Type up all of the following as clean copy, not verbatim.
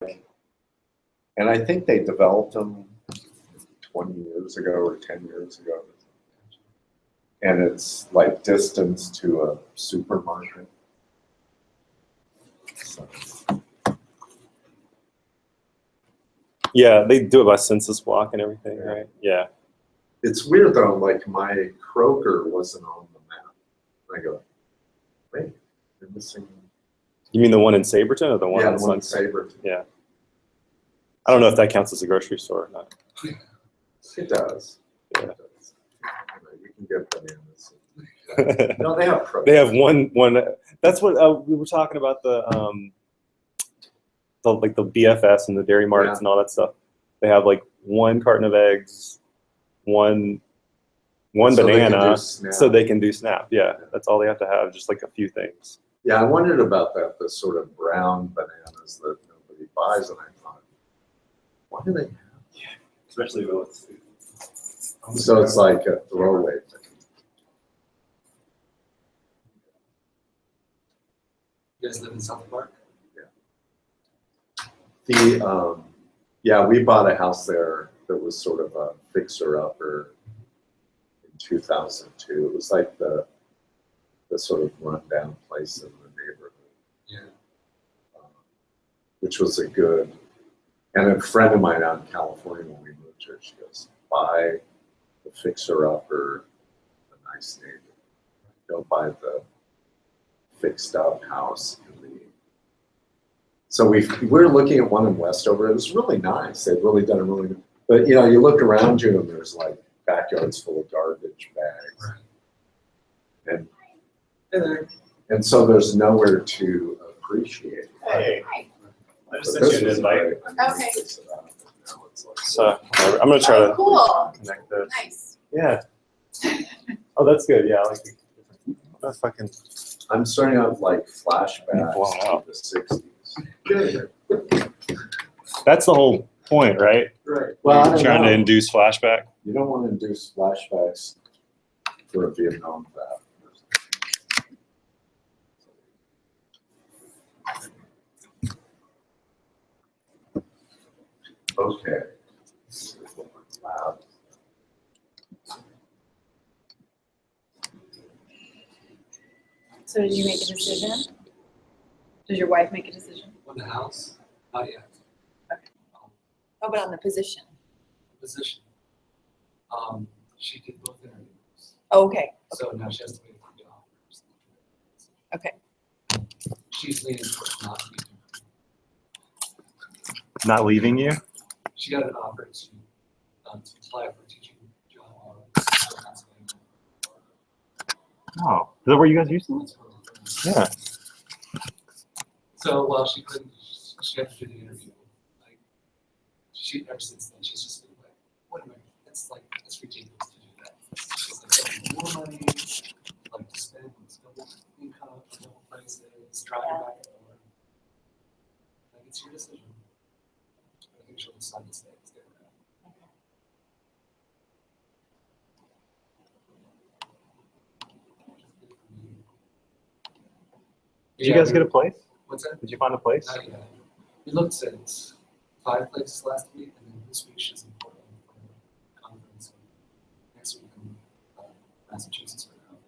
and I think they developed them 20 years ago or 10 years ago. And it's like distance to a supermarket. So. Yeah, they do it by census block and everything, right? Yeah. It's weird though, like my Kroger wasn't on the map. And I go, wait, you're missing. You mean the one in Saberton or the one Yeah, in the one in Sunset? Saberton. Yeah. I don't know if that counts as a grocery store or not. It does. Yeah. It does. You can get bananas. No, they have produce. They have one. That's what we were talking about, the like the BFS and the dairy marts and all that stuff. They have like one carton of eggs, one banana, so they can do SNAP. Yeah, that's all they have to have, just like a few things. Yeah, I wondered about that, the sort of brown bananas that nobody buys, and I thought, why do they have? Yeah, especially those. So it's like a throwaway thing. You guys live in South Park? Yeah. Yeah, we bought a house there that was sort of a fixer-upper in 2002. It was like the sort of rundown place in the neighborhood. Yeah. Which was a good, and a friend of mine out in California when we moved here, she goes, buy the fixer-upper, the nice neighbor. Don't buy the fixed-up house in the. So we're looking at one in Westover. It was really nice. They'd really done a really good. But you know, you look around you and there's like backyards full of garbage bags, Right. And so there's nowhere to appreciate it. Hey, I But just this sent you an was invite. great. I mean, Okay. fix it up, and now it's like- So I'm gonna try to Cool. connect this. Nice. Yeah. Oh, that's good. Yeah, I like the fucking. I'm starting to have like flashbacks Blown out. to the 60s. That's the whole point, right? Right. Well, I don't Trying to know. induce flashback. You don't want to induce flashbacks for a Vietnam vet. Okay. Loud. So did you make a decision? Did your wife make a decision? on the house? Not yet. Oh, but on the position. Position. She did both interviews. Oh, okay. So now she has to wait for the offers. Okay. She's leaning towards not leaving. Not leaving you? She got an offer to apply for a teaching job in Pennsylvania. Oh, is that where you guys used to live? Yeah. So while she couldn't, she had to do the interview. Like, she ever since then she's just been like, wait a minute, it's like it's ridiculous to do that. She's like, more money, like to spend, double income, double prices, driving back and forth. Like it's your decision. I think she'll decide to stay. Stay around. Did you guys get a place? What's that? Did you find a place? Not yet. We looked at 5 places last week, and then this week she's in Portland for a conference. And next week in Massachusetts for a conference.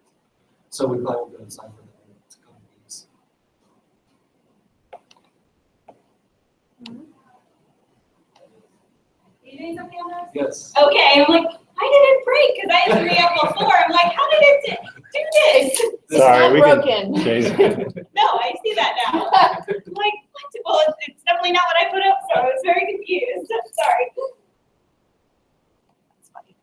So we probably will go inside for the couple weeks. You doing something on this? Yes. Okay, I'm like, why did it break? Because I had 3 up before. I'm like, how did it do this? Sorry, we can broken. change it. No, I see that now. I'm like, what? Well, it's definitely not what I put up, so I was very confused. Sorry. That's funny.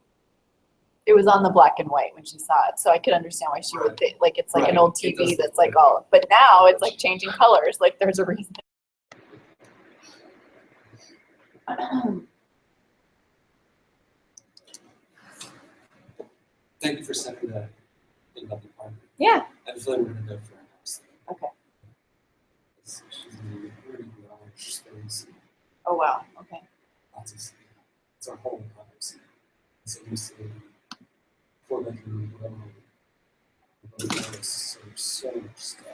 It was on the black and white when she saw it, so I could understand why she would think, like, it's like an Right. old It does TV that's look like like- all, but now it's like changing colors, like there's a reason. Thank you for sending that thing about the apartment. Yeah. I feel like we're gonna go for a house. Okay. She's gonna be really large space, Oh, wow, okay. lots of, it's our whole house. So you see 4-bedroom, whatever. So much stuff.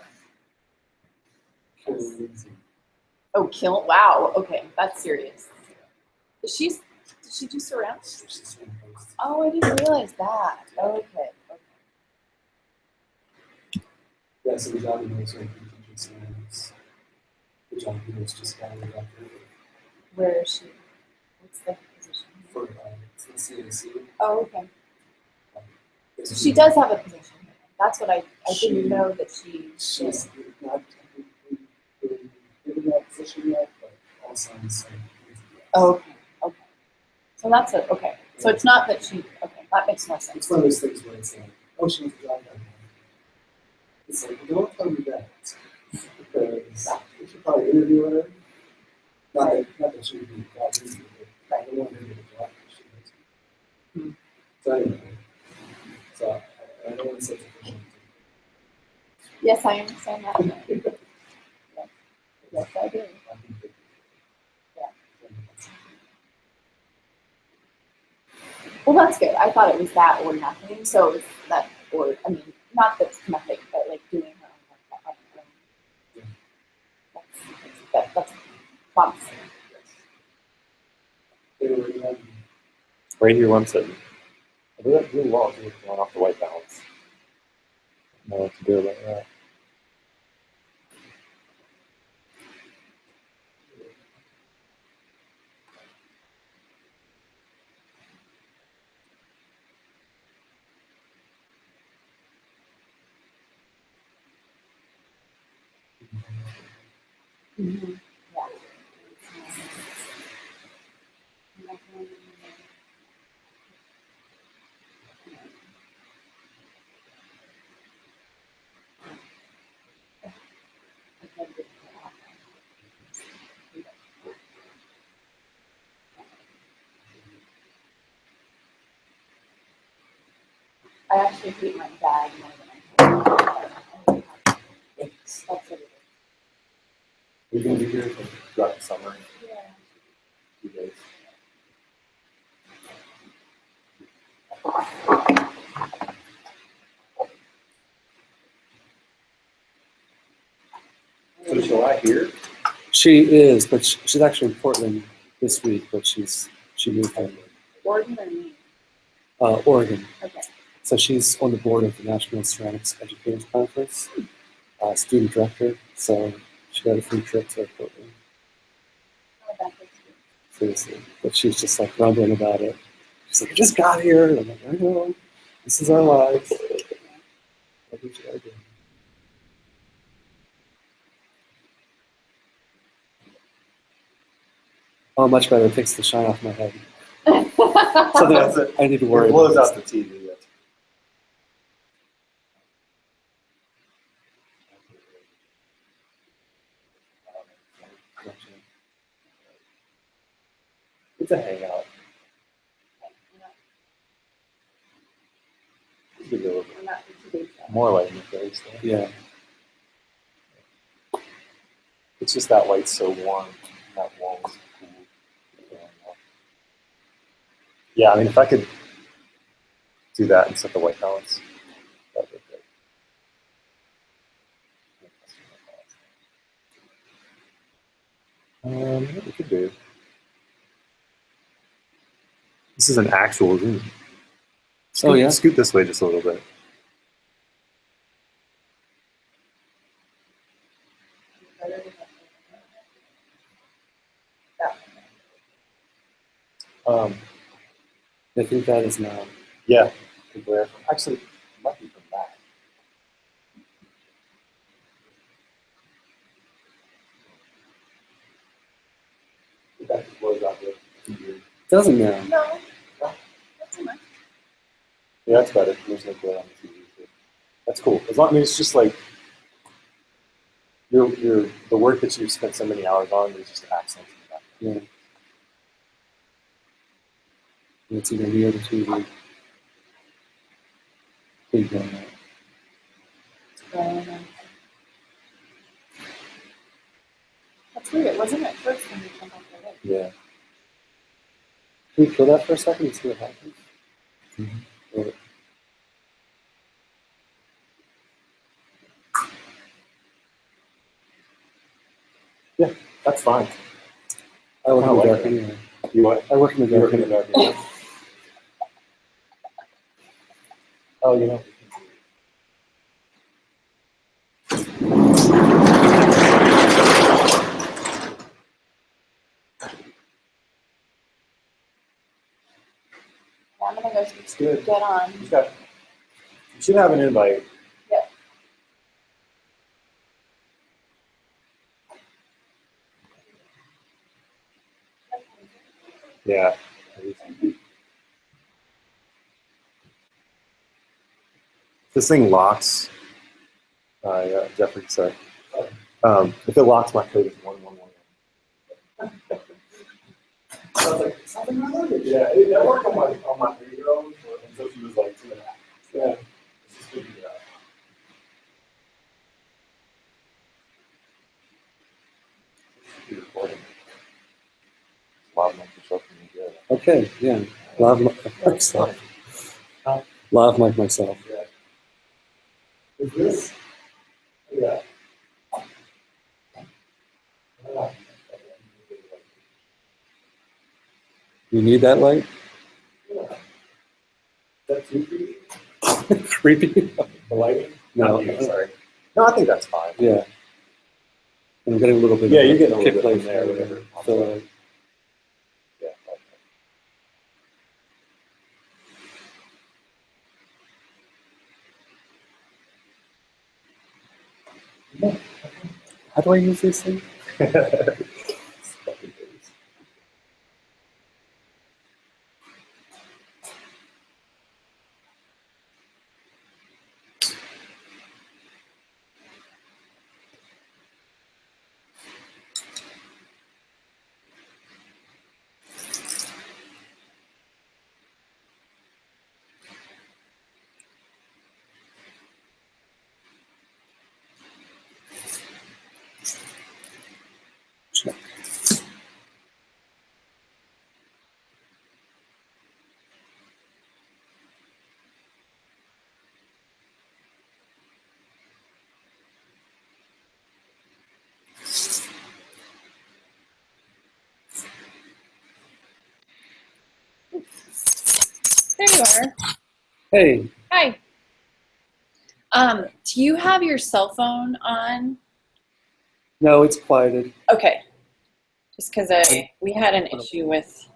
Kids and Oh, kill! Wow. Okay, that's serious. Did she do surrounds? Oh, I didn't realize that. Okay. Yeah, so the job in Moser, I think he just the job he was just got it up Where is she? What's the position? for it's the CNC. Oh, okay. So she does have a position. That's what I didn't know that she. She's not technically in that position yet, but all signs say. Oh, okay. Okay. So that's it. Okay. So it's not that she. Okay, that makes more sense. It's one of those things where it's like, oh, she wants to job done. It's like, well, don't tell me that. Because we should probably interview her. Not that she would be a job interview, but I don't want her to get a job if she doesn't. Hmm. So anyway, so I don't want to say it's Yes, I understand that. Yes, yes, I do. Well, that's good. I thought it was that or nothing. So it's that or I mean, not that's nothing, but like doing her own work on her own. That's promising. Right here, where I'm sitting. I do that really well. Just going off the white balance. I know what to do about that. Mm-hmm. Yeah. I actually hate my bag more than I hate. That's what it is. We're going to be here throughout the summer. Yeah. 2 days. So is July here? She is, but she's actually in Portland this week, but she moved in Oregon or me? Oregon. Okay. So she's on the board of the National Ceramics Educators Conference, student director. So she got a free trip to Portland. Oh, that looks good. Seriously. But she's just like grumbling about it. She's like, I just got here. And I'm like, I know. This is our lives. What did you do? Oh, much better. It takes the shine off my head. So that's it. I need to worry It blows about out the TV. It's a hangout. It's a good little- I'm not for 2 days. More like in the face. Though. Yeah. It's just that light's so warm. That wall's cool. Yeah, I mean, if I could do that and set the white balance, that would be great. What we could do. This is an actual room. Scoot, Oh, yeah? Scoot this way just a little bit. I think that is now. Yeah. The glare. Actually, it might be from that. That just blows out the TV. Doesn't now. No, not too much. Yeah, that's better. There's no glare on the TV. Too. That's cool. As long, I mean, it's just like the work that you've spent so many hours on is just accents. Yeah. It's either near the TV. Big one. That's weird. It wasn't at first when you come up with it. Yeah. Can we kill that for a second and see what happens? Mm-hmm. Or- Yeah. That's fine. I work in the like dark that. anyway. You what? I work in the You dark work in the anyway. dark. Oh, you know. I'm gonna go It's good. get on. Okay. You should have an invite. Yep. Yeah. This thing locks. Yeah, Jeffrey said. If it locks, my code is 111. I was like, something wrong with it? Yeah, that worked on my 3-year-old until she was like 2.5. Yeah. Just figured it out. Be recording. Loud enough for something to get. Okay, yeah. Lav myself. Lav like myself. Yeah. Is this? Yeah. You need that light? That's too creepy? Creepy? The lighting? No. Not you, sorry. No, I think that's fine. Yeah. I'm getting a little bit Yeah, of you're getting a little kick bit light from there, whatever. So, Yeah. how do I use these things? It's fucking days. There you are. Hey, Hi. Do you have your cell phone on? no, it's quieted. Okay. Just because we had an issue with.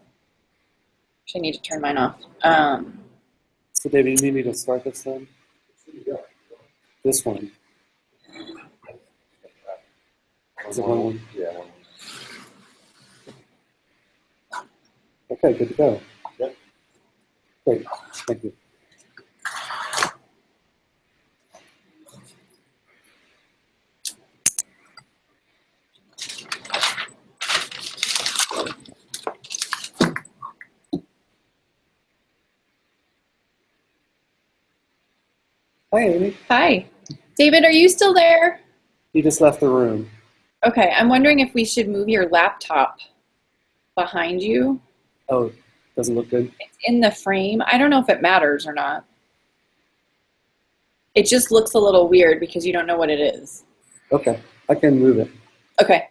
Actually, I need to turn mine off. So, David, you need me to start this then? This one. Is it one? Yeah. Okay, good to go. Yep. Great, thank you. Hi, Amy. Hi. David, are you still there? You just left the room. Okay, I'm wondering if we should move your laptop behind you. Oh, doesn't look good. It's in the frame. I don't know if it matters or not. It just looks a little weird because you don't know what it is. Okay, I can move it. Okay.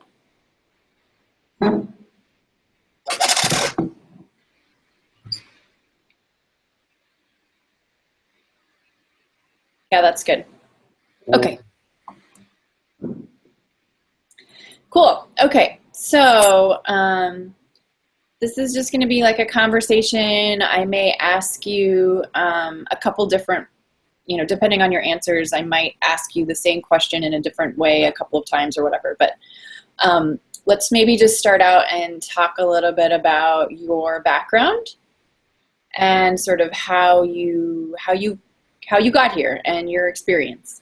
Yeah, that's good. Okay. Cool. Okay. So this is just going to be like a conversation. I may ask you a couple different, depending on your answers, I might ask you the same question in a different way a couple of times or whatever. But let's maybe just start out and talk a little bit about your background and sort of how you got here and your experience.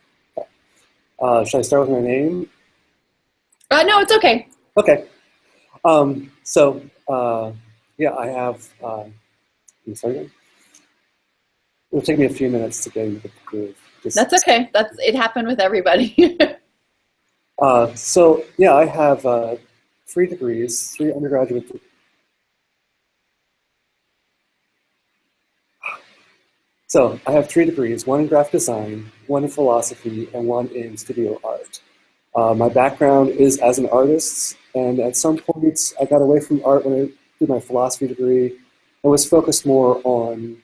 Should I start with my name? No, it's okay. Okay. Yeah, I have. Can you start again? It'll take me a few minutes to get into the groove. That's okay. It happened with everybody. Yeah, I have 3 degrees, 3 undergraduate. So I have 3 degrees: 1 in graphic design, 1 in philosophy, and 1 in studio art. My background is as an artist, and at some point I got away from art when I did my philosophy degree and was focused more on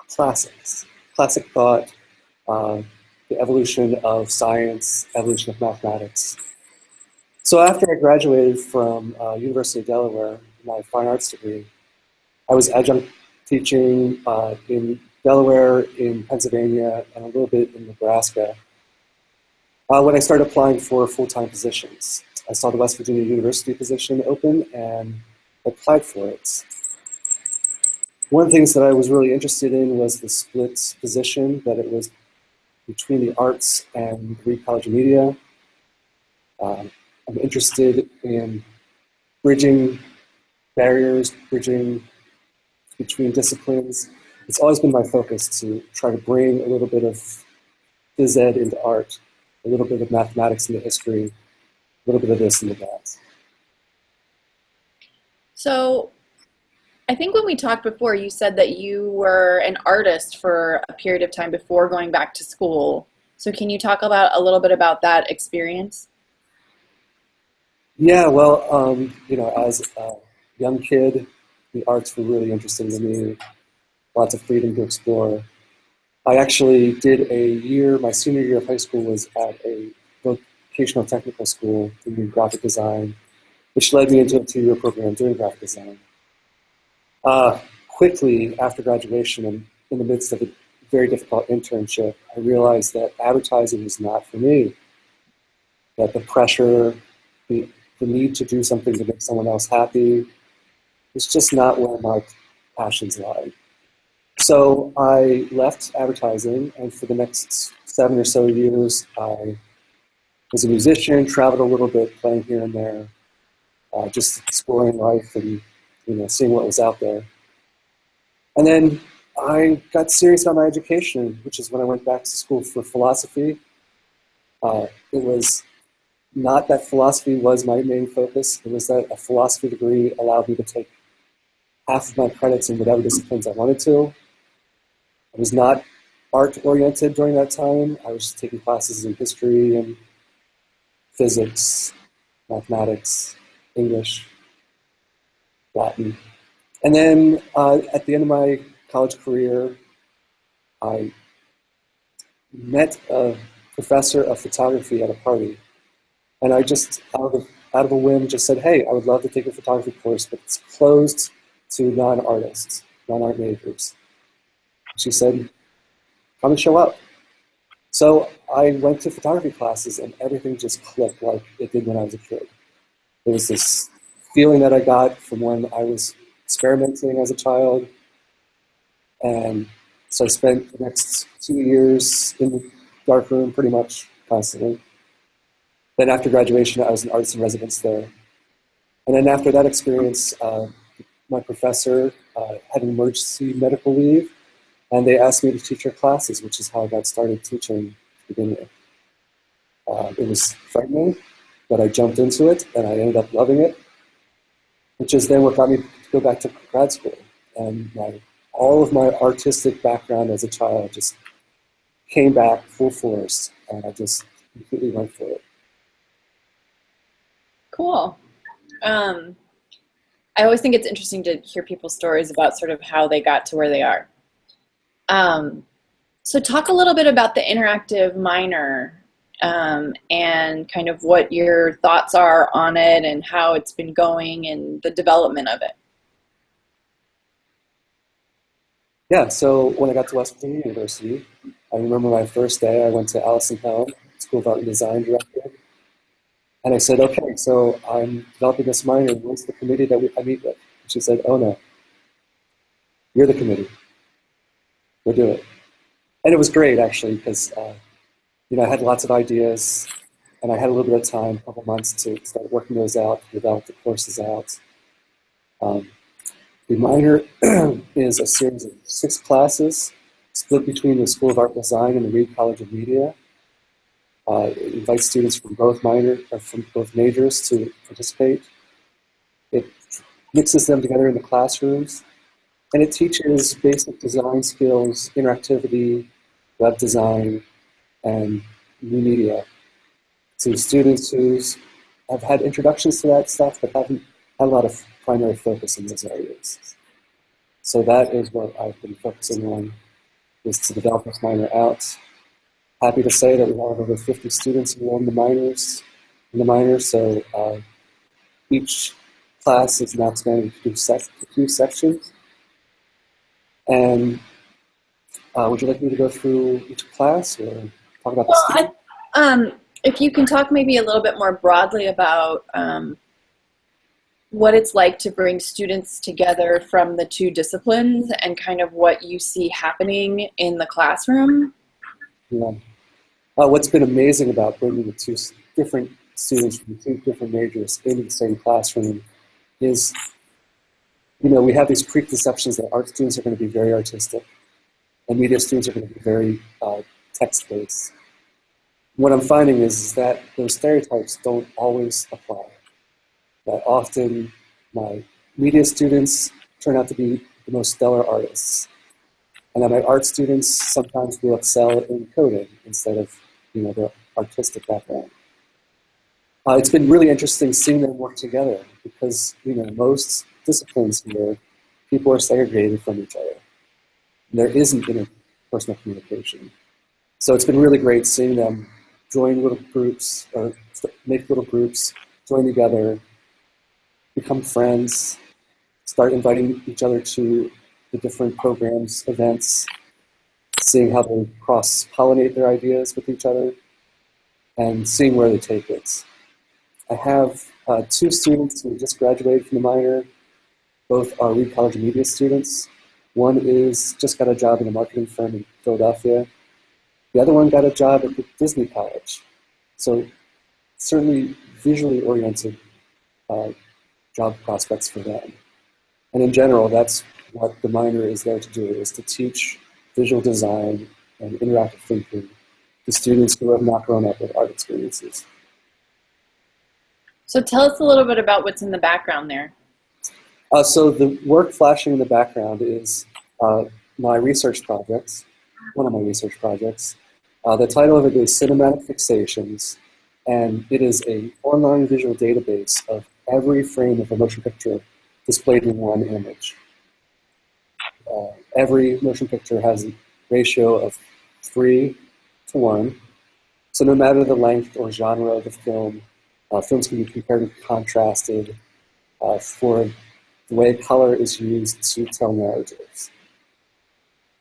classics, classic thought, the evolution of science, evolution of mathematics. So after I graduated from University of Delaware, my fine arts degree, I was adjunct teaching in Delaware, in Pennsylvania, and a little bit in Nebraska. When I started applying for full-time positions, I saw the West Virginia University position open and applied for it. One of the things that I was really interested in was the split position, that it was between the arts and Reed College of Media. I'm interested in bridging barriers, bridging between disciplines. It's always been my focus to try to bring a little bit of phys ed into art, a little bit of mathematics into history, a little bit of this into that. So I think when we talked before, you said that you were an artist for a period of time before going back to school. So can you talk about a little bit about that experience? Yeah, well, as a young kid, the arts were really interesting to me. Lots of freedom to explore. I actually did a year, my senior year of high school was at a vocational technical school in graphic design, which led me into a 2-year program doing graphic design. Quickly after graduation and in the midst of a very difficult internship, I realized that advertising was not for me, that the pressure, the need to do something to make someone else happy was just not where my passions lie. So I left advertising, and for the next 7 or so years, I was a musician, traveled a little bit, playing here and there, just exploring life and seeing what was out there. And then I got serious about my education, which is when I went back to school for philosophy. It was not that philosophy was my main focus. It was that a philosophy degree allowed me to take half of my credits in whatever disciplines I wanted to. I was not art-oriented during that time. I was taking classes in history and physics, mathematics, English, Latin. And then at the end of my college career, I met a professor of photography at a party. And I just, out of a whim, just said, hey, I would love to take a photography course, but it's closed to non-artists, non-art majors. She said, come and show up. So I went to photography classes and everything just clicked like it did when I was a kid. There was this feeling that I got from when I was experimenting as a child. And so I spent the next 2 years in the darkroom pretty much constantly. Then after graduation, I was an artist in residence there. And then after that experience, my professor had an emergency medical leave, and they asked me to teach her classes, which is how I got started teaching to begin with. It was frightening, but I jumped into it, and I ended up loving it, which is then what got me to go back to grad school. And all of my artistic background as a child just came back full force, and I just completely went for it. Cool. I always think it's interesting to hear people's stories about sort of how they got to where they are. So talk a little bit about the interactive minor and kind of what your thoughts are on it and how it's been going and the development of it. Yeah, so when I got to West Virginia University, I remember my first day, I went to Allison Helm, School of Art and Design director, and I said, okay, so I'm developing this minor, what's the committee that I meet with? And she said, oh no, you're the committee. We'll do it. And it was great, actually, because I had lots of ideas, and I had a little bit of time, a couple months to start working those out, develop the courses out. The minor is a series of 6 classes split between the School of Art and Design and the Reed College of Media. It invites students from both majors to participate. It mixes them together in the classrooms, and it teaches basic design skills, interactivity, web design, and new media. to students who have had introductions to that stuff but haven't had a lot of primary focus in those areas. So that is what I've been focusing on, is to develop this minor out. Happy to say that we have over 50 students enrolled in the minor, so each class is now expanded to 2 sections. And would you like me to go through each class or talk about the Well, if you can talk maybe a little bit more broadly about what it's like to bring students together from the 2 disciplines and kind of what you see happening in the classroom. Yeah. What's been amazing about bringing the 2 different students from 2 different majors into the same classroom is, we have these preconceptions that art students are going to be very artistic and media students are going to be very text-based. What I'm finding is that those stereotypes don't always apply. That often my media students turn out to be the most stellar artists, and that my art students sometimes will excel in coding instead of their artistic background. It's been really interesting seeing them work together because most disciplines here, people are segregated from each other. There isn't interpersonal communication. So it's been really great seeing them join little groups or make little groups, join together, become friends, start inviting each other to the different programs, events, seeing how they cross-pollinate their ideas with each other, and seeing where they take it. I have 2 students who just graduated from the minor. Both are Reed College of Media students. One is just got a job in a marketing firm in Philadelphia. The other one got a job at the Disney College. So certainly visually oriented job prospects for them. And in general, that's what the minor is there to do, is to teach visual design and interactive thinking to students who have not grown up with art experiences. So tell us a little bit about what's in the background there. So the work flashing in the background is my research project, one of my research projects. The title of it is Cinematic Fixations, and it is an online visual database of every frame of a motion picture displayed in one image. Every motion picture has a ratio of 3:1, so no matter the length or genre of the film, films can be compared and contrasted for the way color is used to tell narratives.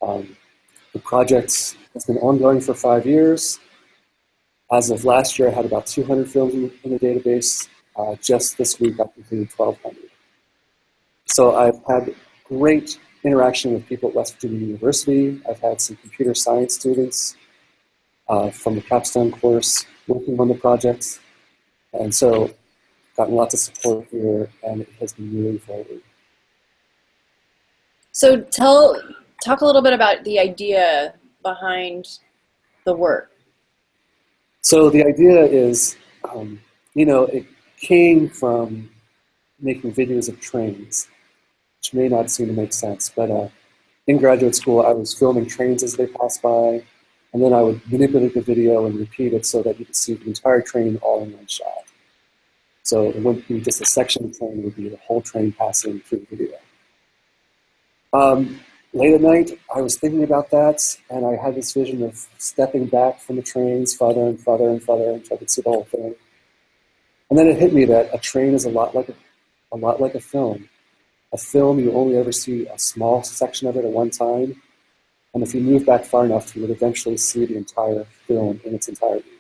The project has been ongoing for 5 years. As of last year, I had about 200 films in the database. Just this week, I completed 1,200. So I've had great interaction with people at West Virginia University. I've had some computer science students from the capstone course working on the project. And so gotten lots of support here, and it has been moving forward. So talk a little bit about the idea behind the work. So the idea is, it came from making videos of trains, which may not seem to make sense, but in graduate school, I was filming trains as they passed by, and then I would manipulate the video and repeat it so that you could see the entire train all in one shot. So it wouldn't be just a section of the train, it would be the whole train passing through the video. Late at night, I was thinking about that, and I had this vision of stepping back from the trains farther and farther and farther until I could see the whole thing. And then it hit me that a train is a lot like a film. A film, you only ever see a small section of it at one time, and if you move back far enough, you would eventually see the entire film in its entirety.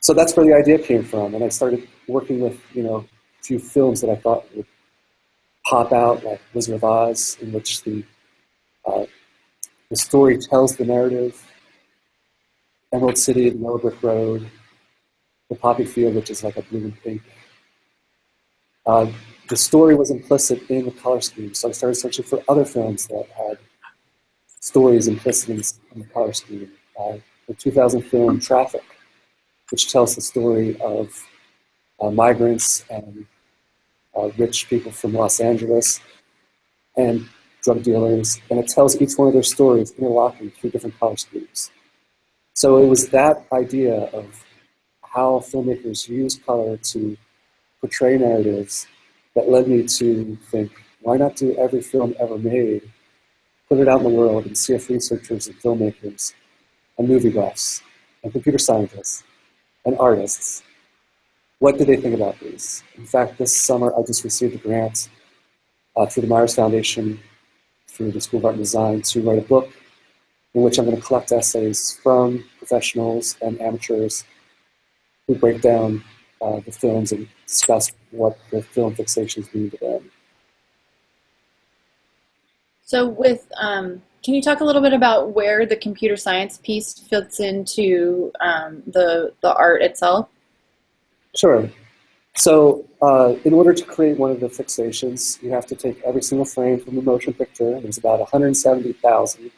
So that's where the idea came from, and I started working with a few films that I thought would pop out, like Wizard of Oz, in which the story tells the narrative, Emerald City, the Yellow Brick Road, the Poppy Field, which is like a blue and pink. The story was implicit in the color scheme, so I started searching for other films that had stories implicit in the color scheme. The 2000 film Traffic, which tells the story of migrants and rich people from Los Angeles and drug dealers, and it tells each one of their stories interlocking through different color schemes. So it was that idea of how filmmakers use color to portray narratives that led me to think, why not do every film ever made, put it out in the world, and see if researchers and filmmakers and movie buffs and computer scientists and artists, what do they think about these? In fact, this summer I just received a grant through the Myers Foundation, through the School of Art and Design, to write a book in which I'm going to collect essays from professionals and amateurs who break down the films and discuss what the film fixations mean to them. So with, can you talk a little bit about where the computer science piece fits into the art itself? Sure. So in order to create one of the fixations, you have to take every single frame from the motion picture. There's about 170,000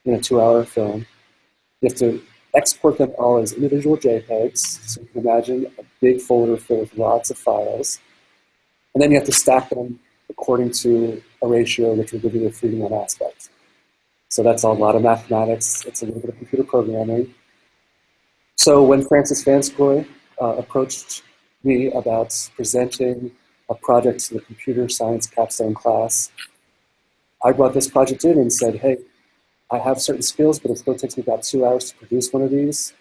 in a 2-hour film. You have to export them all as individual JPEGs. So you can imagine a big folder filled with lots of files. And then you have to stack them according to a ratio which will give you the 3:1 aspect. So that's a lot of mathematics. It's a little bit of computer programming. So when Francis Vanscoy approached me about presenting a project to the computer science capstone class, I brought this project in and said, hey, I have certain skills, but it still takes me about 2 hours to produce one of these.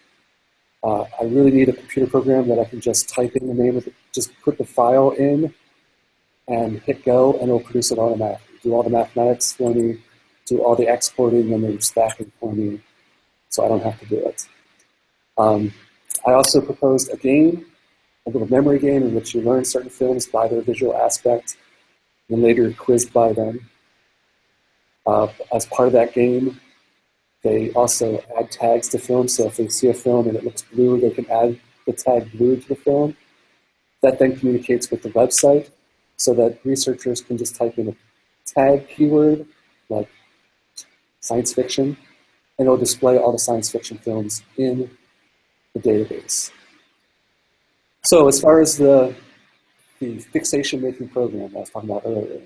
I really need a computer program that I can just type in the name of it, just put the file in and hit go, and it'll produce it automatically. Do all the mathematics for me, do all the exporting and the stacking for me, so I don't have to do it. I also proposed a game, a little memory game in which you learn certain films by their visual aspect and later you're quizzed by them. As part of that game, they also add tags to films, so if they see a film and it looks blue, they can add the tag blue to the film. That then communicates with the website so that researchers can just type in a tag keyword like science fiction, and it'll display all the science fiction films in the database. So as far as the fixation making program that I was talking about earlier,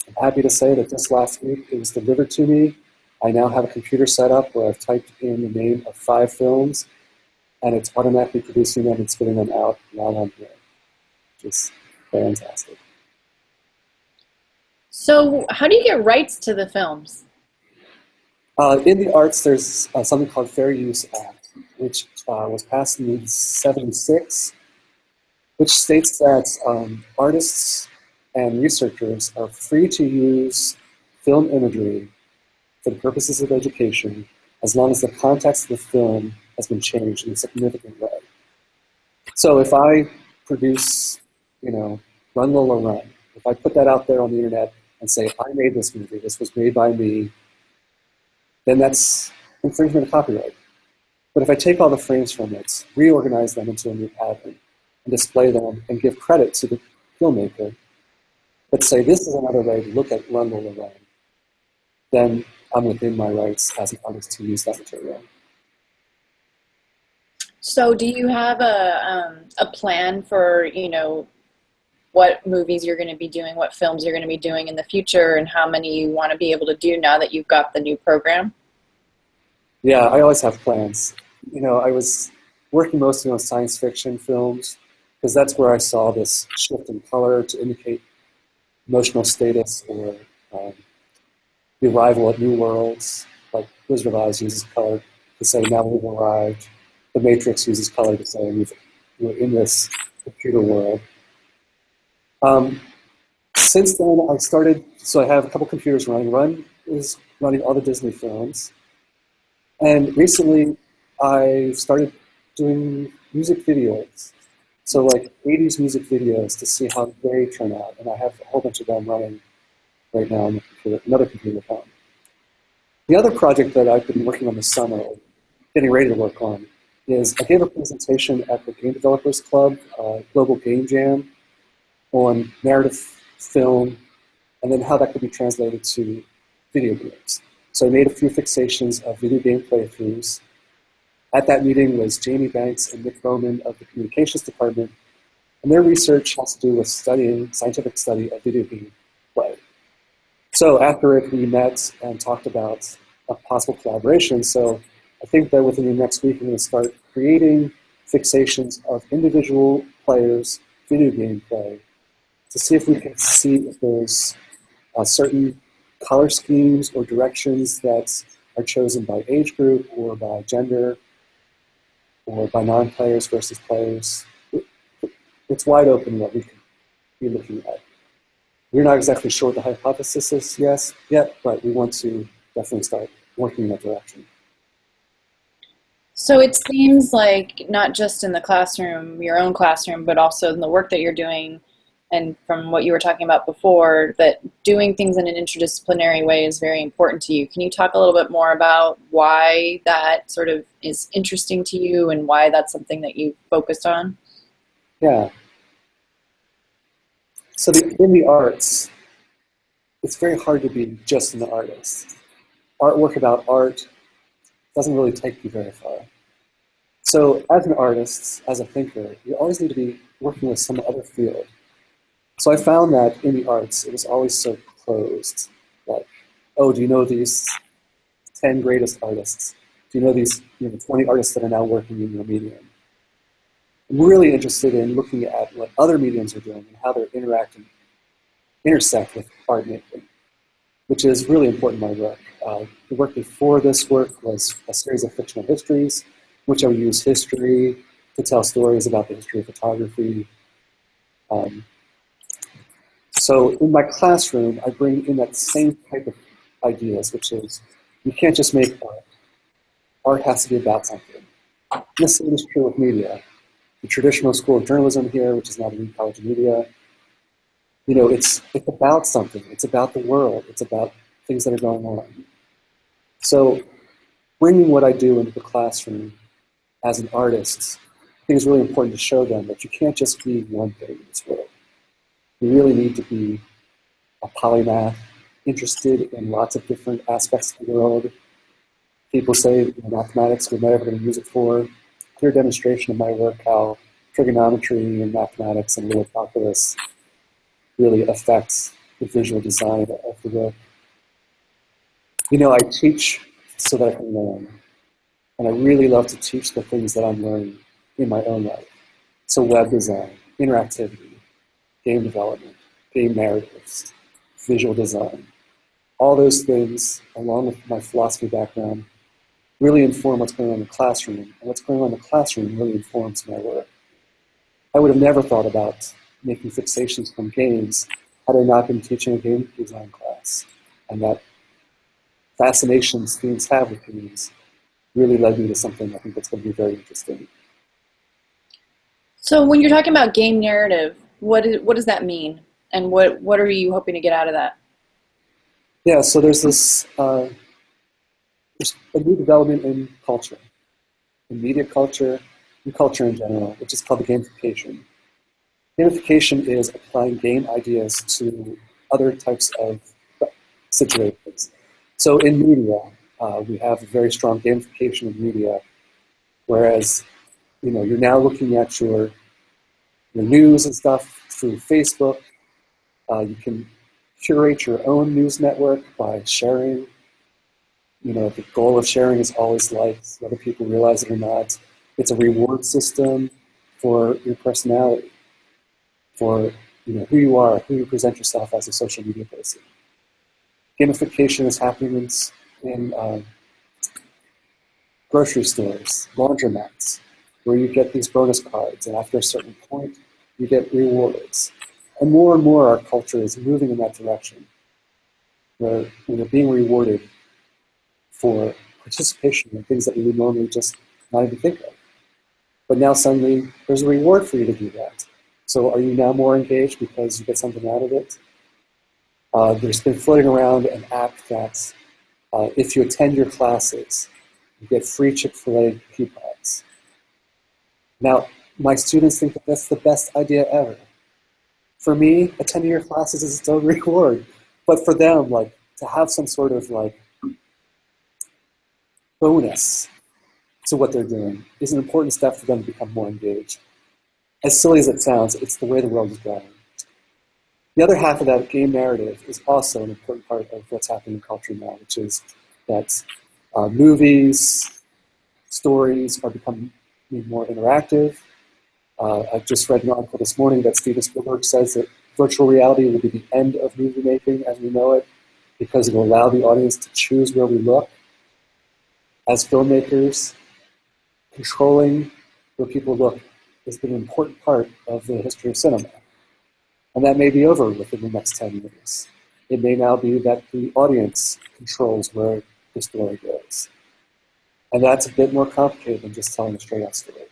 I'm happy to say that just last week it was delivered to me. I now have a computer set up where I've typed in the name of 5 films, and it's automatically producing them and spitting them out while I'm here, which is fantastic. So how do you get rights to the films? In the arts, there's something called Fair Use Act, which was passed in '76, which states that artists and researchers are free to use film imagery for the purposes of education as long as the context of the film has been changed in a significant way. So if I produce, Run Lola Run, if I put that out there on the internet and say, I made this movie, this was made by me, then that's infringement of copyright. But if I take all the frames from it, reorganize them into a new pattern, and display them and give credit to the filmmaker, but say this is another way to look at Run Lola Run, then I'm within my rights as an artist to use that material. So do you have a plan for, what movies you're going to be doing, what films you're going to be doing in the future, and how many you want to be able to do now that you've got the new program? Yeah, I always have plans. I was working mostly on science fiction films because that's where I saw this shift in color to indicate emotional status or the arrival at new worlds. Like Wizard of Oz uses color to say, now we've arrived. The Matrix uses color to say, we're in this computer world. Since then, I started, so I have a couple computers running. One is running all the Disney films. And recently, I started doing music videos. So like 80s music videos to see how they turn out. And I have a whole bunch of them running right now on the computer, another computer at home. The other project that I've been working on this summer, getting ready to work on, is I gave a presentation at the Game Developers Club, Global Game Jam, on narrative film, and then how that could be translated to video games. So I made a few fixations of video game playthroughs. At that meeting was Jamie Banks and Nick Bowman of the communications department, and their research has to do with studying, scientific study of video game play. So after it, we met and talked about a possible collaboration. So I think that within the next week, I'm going to start creating fixations of individual players' video game play to see if we can see if there's certain color schemes or directions that are chosen by age group or by gender or by non-players versus players. It's wide open what we can be looking at. We're not exactly sure what the hypothesis is yet, but we want to definitely start working in that direction. So it seems like not just in the classroom, your own classroom, but also in the work that you're doing, and from what you were talking about before, that doing things in an interdisciplinary way is very important to you. Can you talk a little bit more about why that sort of is interesting to you and why that's something that you focused on? Yeah. So in the arts, it's very hard to be just an artist. Artwork about art doesn't really take you very far. So as an artist, as a thinker, you always need to be working with some other field. So I found that in the arts, it was always so closed. Like, oh, do you know these 10 greatest artists? Do you know these 20 artists that are now working in your medium? I'm really interested in looking at what other mediums are doing and how they're intersect with art making, which is really important in my work. The work before this work was a series of fictional histories, which I would use history to tell stories about the history of photography. So in my classroom, I bring in that same type of ideas, which is you can't just make art. Art has to be about something. The same is true with media. The traditional school of journalism here, which is now the College of Media, it's about something. It's about the world. It's about things that are going on. So bringing what I do into the classroom as an artist, I think is really important to show them that you can't just be one thing in this world. You really need to be a polymath, interested in lots of different aspects of the world. People say mathematics, we're never going to use it for. Clear demonstration of my work how trigonometry and mathematics and lower calculus really affects the visual design of the work. I teach so that I can learn. And I really love to teach the things that I'm learning in my own life. So web design, interactivity, game development, game narratives, visual design. All those things, along with my philosophy background, really inform what's going on in the classroom. And what's going on in the classroom really informs my work. I would have never thought about making fixations from games had I not been teaching a game design class. And that fascination students have with games really led me to something I think that's going to be very interesting. So when you're talking about game narrative, what does that mean? And what are you hoping to get out of that? Yeah, so there's this there's a new development in culture, in media culture, and culture in general, which is called the gamification. Gamification is applying game ideas to other types of situations. So in media, we have a very strong gamification of media, whereas you're now looking at your news and stuff through Facebook. You can curate your own news network by sharing. The goal of sharing is always likes, whether people realize it or not. It's a reward system for your personality, for who you are, who you present yourself as a social media person. Gamification is happening in grocery stores, laundromats, where you get these bonus cards, and after a certain point, you get rewards. And more our culture is moving in that direction, where we're being rewarded for participation in things that we would normally just not even think of. But now suddenly, there's a reward for you to do that. So are you now more engaged because you get something out of it? There's been floating around an app that if you attend your classes, you get free Chick-fil-A coupons. Now, my students think that that's the best idea ever. For me, attending your classes is its own reward. But for them, to have some sort of bonus to what they're doing is an important step for them to become more engaged. As silly as it sounds, it's the way the world is going. The other half of that game narrative is also an important part of what's happening in culture now, which is that movies, stories are becoming be more interactive. I just read an article this morning that Steven Spielberg says that virtual reality will be the end of movie making as we know it, because it will allow the audience to choose where we look. As filmmakers, controlling where people look has been an important part of the history of cinema. And that may be over within the next 10 years. It may now be that the audience controls where the story goes. And that's a bit more complicated than just telling a straight-out story.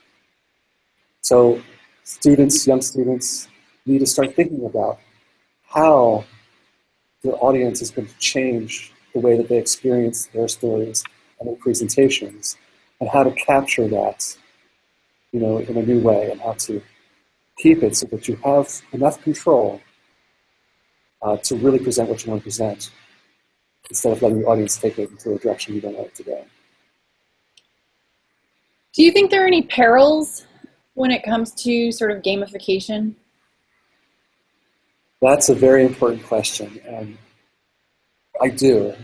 So students, young students, need to start thinking about how the audience is going to change the way that they experience their stories and their presentations, and how to capture that, in a new way, and how to keep it so that you have enough control to really present what you want to present, instead of letting the audience take it into a direction you don't want it to go. Do you think there are any perils when it comes to sort of gamification? That's a very important question, and I do.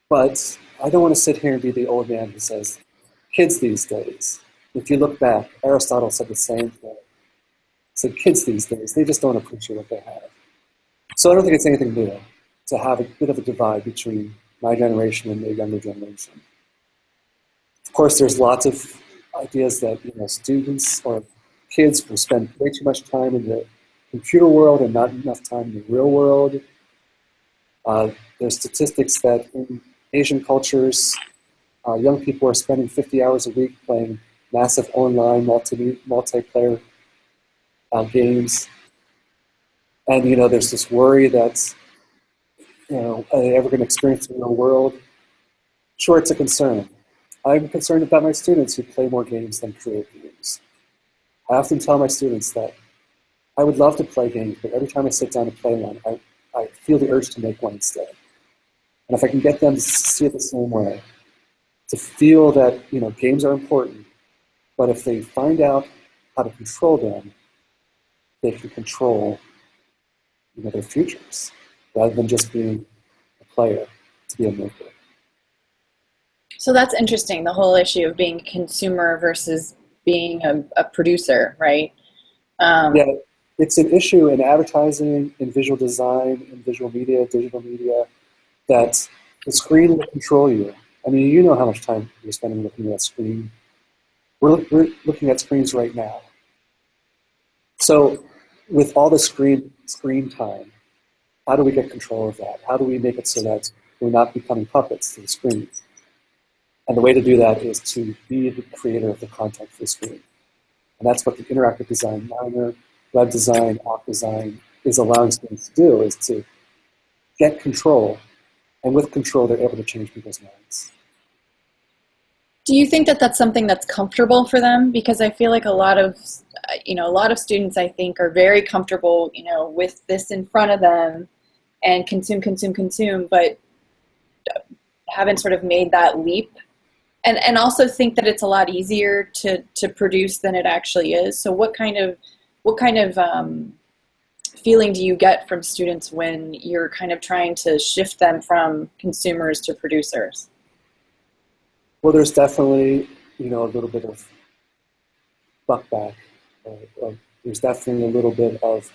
But I don't want to sit here and be the old man who says, kids these days. If you look back, Aristotle said the same thing. He said, kids these days, they just don't appreciate what they have. So I don't think it's anything new to have a bit of a divide between my generation and the younger generation. Of course, there's lots of ideas that students or kids will spend way too much time in the computer world and not enough time in the real world. There's statistics that in Asian cultures, young people are spending 50 hours a week playing massive online multiplayer games. And there's this worry that are they ever going to experience the real world? Sure, it's a concern. I'm concerned about my students who play more games than create games. I often tell my students that I would love to play games, but every time I sit down to play one, I feel the urge to make one instead. And if I can get them to see it the same way, to feel that games are important, but if they find out how to control them, they can control their futures, rather than just being a player, to be a maker. So that's interesting, the whole issue of being a consumer versus being a producer, right? Yeah, it's an issue in advertising, in visual design, in visual media, digital media, that the screen will control you. I mean, you know how much time you're spending looking at that screen. We're looking at screens right now. So with all the screen time, how do we get control of that? How do we make it so that we're not becoming puppets to the screen? And the way to do that is to be the creator of the content for the screen. And that's what the interactive design minor, web design, app design is allowing students to do, is to get control. And with control, they're able to change people's minds. Do you think that that's something that's comfortable for them? Because I feel like a lot of students, I think, are very comfortable, with this in front of them and consume, but haven't sort of made that leap. And also think that it's a lot easier to produce than it actually is. So what kind of feeling do you get from students when you're kind of trying to shift them from consumers to producers? Well, there's definitely, a little bit of buck back. There's definitely a little bit of,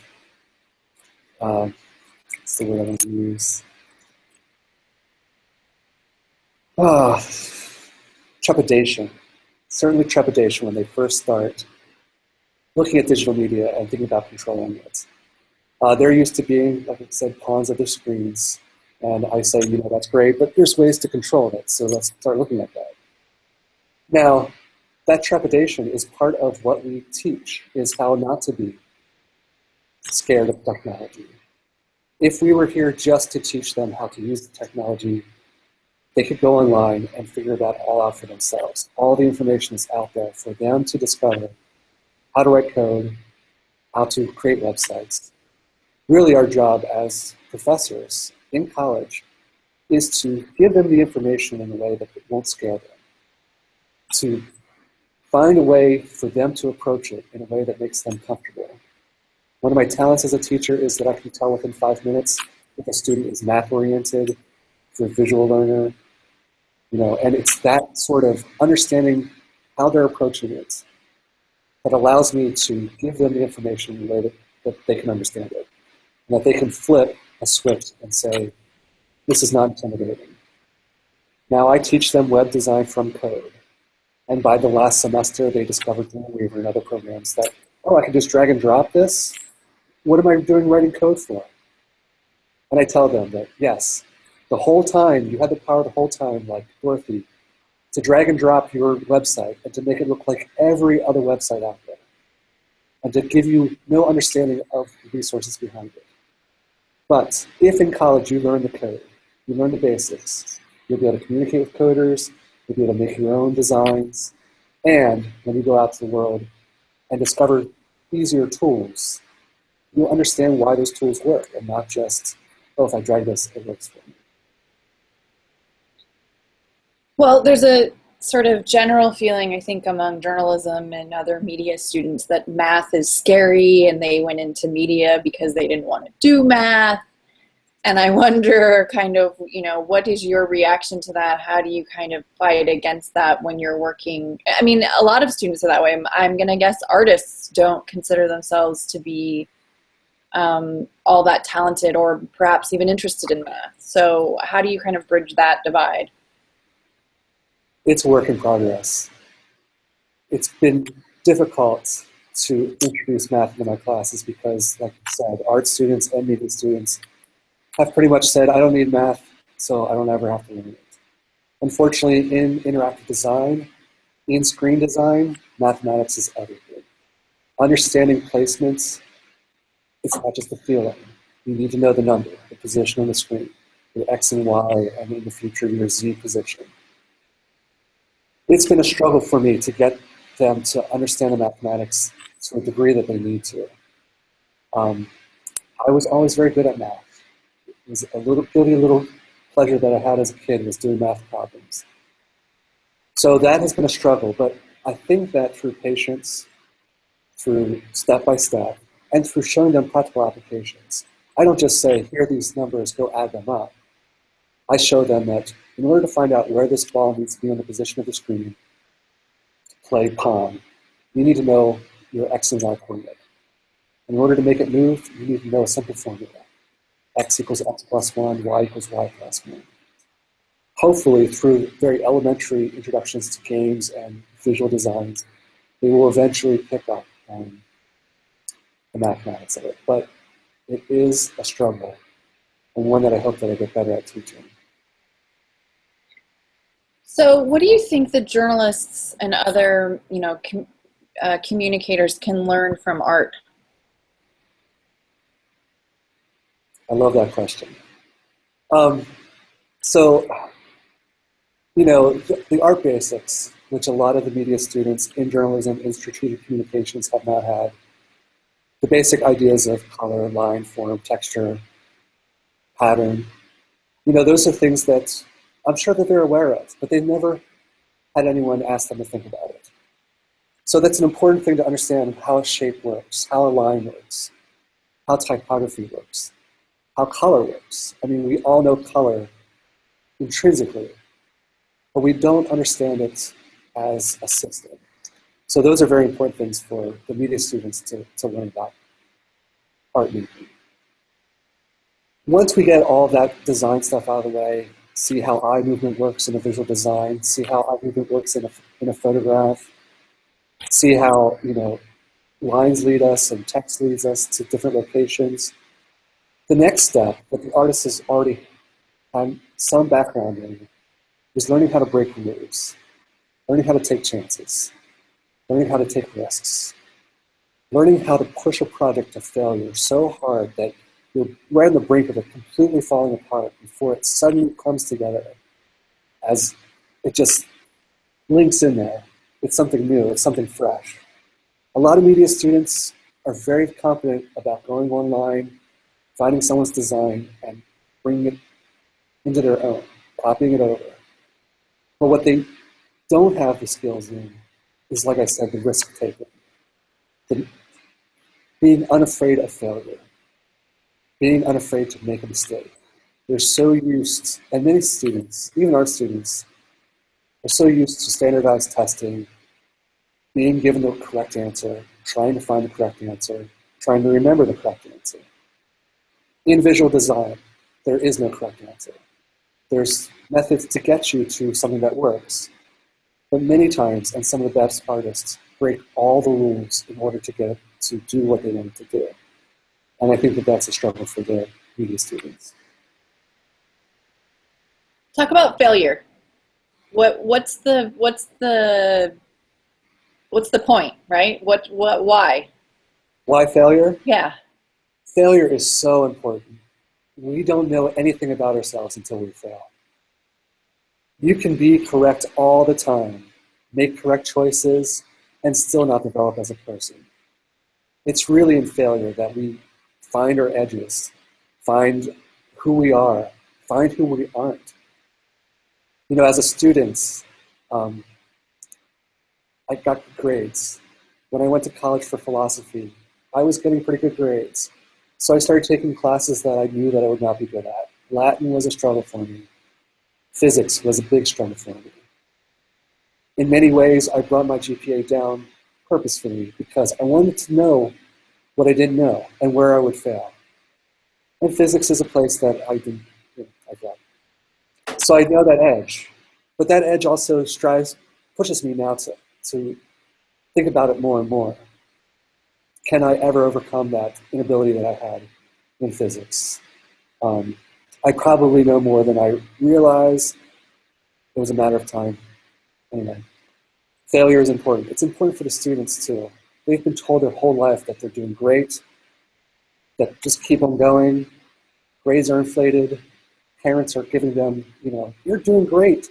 what's the word I'm going to use? Trepidation. Certainly trepidation when they first start looking at digital media and thinking about controlling it. They're used to being, like I said, pawns of their screens. And I say, that's great, but there's ways to control it, so let's start looking at that. Now, that trepidation is part of what we teach, is how not to be scared of technology. If we were here just to teach them how to use the technology, they could go online and figure that all out for themselves. All the information is out there for them to discover how to write code, how to create websites. Really, our job as professors in college is to give them the information in a way that won't scare them, to find a way for them to approach it in a way that makes them comfortable. One of my talents as a teacher is that I can tell within 5 minutes if a student is math-oriented, if they're a visual learner, and it's that sort of understanding how they're approaching it, that allows me to give them the information in a way that they can understand it, and that they can flip a switch and say, this is not intimidating. Now I teach them web design from code. And by the last semester, they discovered Dreamweaver and other programs that, oh, I can just drag and drop this? What am I doing writing code for? And I tell them that, yes, the whole time, you had the power the whole time, like Dorothy, to drag and drop your website and to make it look like every other website out there, and to give you no understanding of the resources behind it. But if in college you learn the code, you learn the basics, you'll be able to communicate with coders, you'll be able to make your own designs, and when you go out to the world and discover easier tools, you'll understand why those tools work, and not just, oh, if I drag this, it works for me. Well, there's a sort of general feeling, I think, among journalism and other media students that math is scary, and they went into media because they didn't want to do math. And I wonder kind of, you know, what is your reaction to that? How do you kind of fight against that when you're working? I mean, a lot of students are that way. I'm going to guess artists don't consider themselves to be all that talented or perhaps even interested in math. So how do you kind of bridge that divide? It's a work in progress. It's been difficult to introduce math into my classes because, like you said, art students and media students have pretty much said, I don't need math, so I don't ever have to learn it. Unfortunately, in interactive design, in screen design, mathematics is everything. Understanding placements, it's not just a feeling. You need to know the number, the position on the screen, your X and Y, and in the future, your Z position. It's been a struggle for me to get them to understand the mathematics to a degree that they need to. I was always very good at math. It was a little pleasure that I had as a kid was doing math problems. So that has been a struggle, but I think that through patience, through step by step, and through showing them practical applications, I don't just say, here are these numbers, go add them up. I show them that in order to find out where this ball needs to be on the position of the screen to play Pong, you need to know your X and Y coordinate. In order to make it move, you need to know a simple formula. X equals X plus 1, Y equals Y plus 1. Hopefully, through very elementary introductions to games and visual designs, they will eventually pick up on the mathematics of it. But it is a struggle, and one that I hope that I get better at teaching. So what do you think the journalists and other, you know, communicators can learn from art? I love that question. So, you know, the art basics, which a lot of the media students in journalism and strategic communications have not had, the basic ideas of color, line, form, texture, pattern, you know, those are things that I'm sure that they're aware of, but they've never had anyone ask them to think about it. So that's an important thing to understand, how a shape works, how a line works, how typography works, how color works. I mean, we all know color intrinsically, but we don't understand it as a system. So those are very important things for the media students to learn about art making. Once we get all that design stuff out of the way, see how eye movement works in a visual design, see how eye movement works in a photograph, see how, you know, lines lead us and text leads us to different locations. The next step that the artist has already had some background in is learning how to break rules, learning how to take chances, learning how to take risks, learning how to push a project to failure so hard that you're right on the brink of it completely falling apart before it suddenly comes together as it just links in there. It's something new, it's something fresh. A lot of media students are very confident about going online, finding someone's design, and bringing it into their own, copying it over. But what they don't have the skills in is, like I said, the risk taking, being unafraid of failure, being unafraid to make a mistake. They're so used, and many students, even art students, are so used to standardized testing, being given the correct answer, trying to find the correct answer, trying to remember the correct answer. In visual design, there is no correct answer. There's methods to get you to something that works. But many times, and some of the best artists break all the rules in order to get to do what they wanted to do. And I think that that's a struggle for the media students. Talk about failure. What's the point, right? Why? Why failure? Yeah. Failure is so important. We don't know anything about ourselves until we fail. You can be correct all the time, make correct choices, and still not develop as a person. It's really in failure that we find our edges, find who we are, find who we aren't. You know, as a student, I got good grades. When I went to college for philosophy, I was getting pretty good grades. So I started taking classes that I knew that I would not be good at. Latin was a struggle for me. Physics was a big struggle for me. In many ways, I brought my GPA down purposefully because I wanted to know what I didn't know and where I would fail. And physics is a place that I got. So I know that edge. But that edge also pushes me now to think about it more and more. Can I ever overcome that inability that I had in physics? I probably know more than I realize. It was a matter of time. Anyway, failure is important. It's important for the students too. They've been told their whole life that they're doing great, that just keep on going. Grades are inflated. Parents are giving them, you're doing great.